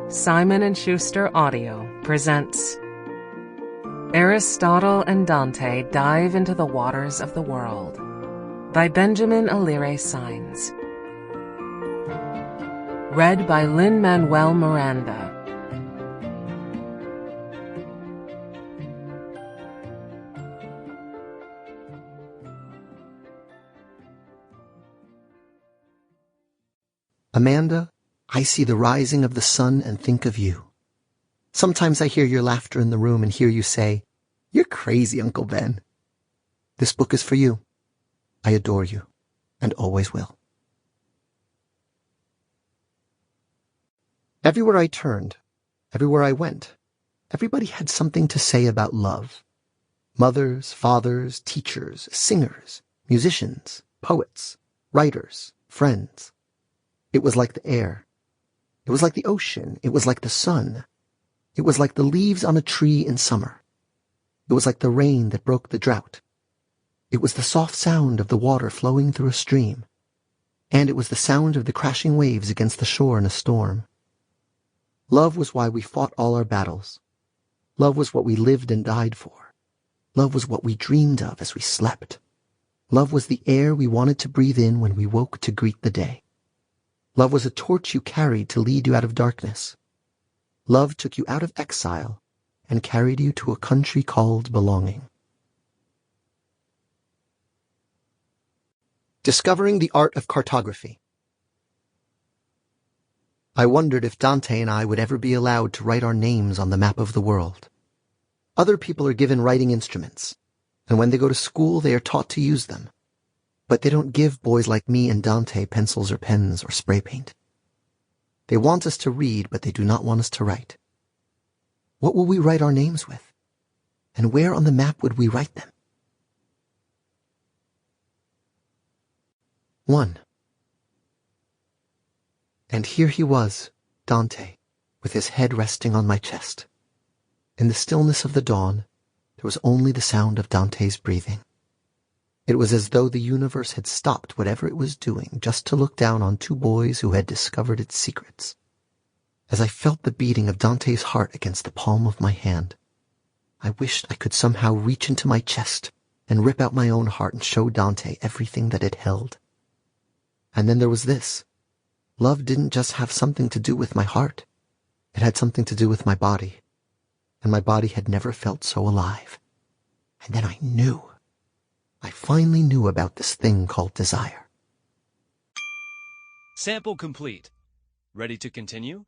Simon & Schuster Audio presents Aristotle and Dante Dive into the Waters of the World by Benjamin Alire Sáenz. Read by Lin-Manuel Miranda. Amanda, I see the rising of the sun and think of you. Sometimes I hear your laughter in the room and hear you say, "You're crazy, Uncle Ben." This book is for you. I adore you, and always will. Everywhere I turned, everywhere I went, everybody had something to say about love. Mothers, fathers, teachers, singers, musicians, poets, writers, friends. It was like the air. It was like the ocean. It was like the sun. It was like the leaves on a tree in summer. It was like the rain that broke the drought. It was the soft sound of the water flowing through a stream. And it was the sound of the crashing waves against the shore in a storm. Love was why we fought all our battles. Love was what we lived and died for. Love was what we dreamed of as we slept. Love was the air we wanted to breathe in when we woke to greet the day. Love was a torch you carried to lead you out of darkness. Love took you out of exile and carried you to a country called belonging. Discovering the art of cartography. I wondered if Dante and I would ever be allowed to write our names on the map of the world. Other people are given writing instruments, and when they go to school they are taught to use them. But they don't give boys like me and Dante pencils or pens or spray paint. They want us to read, but they do not want us to write. What will we write our names with? And where on the map would we write them? 1. And here he was, Dante, with his head resting on my chest. In the stillness of the dawn, there was only the sound of Dante's breathing. It was as though the universe had stopped whatever it was doing just to look down on two boys who had discovered its secrets. As I felt the beating of Dante's heart against the palm of my hand, I wished I could somehow reach into my chest and rip out my own heart and show Dante everything that it held. And then there was this. Love didn't just have something to do with my heart. It had something to do with my body. And my body had never felt so alive. And then I knew. I finally knew about this thing called desire. Sample complete. Ready to continue?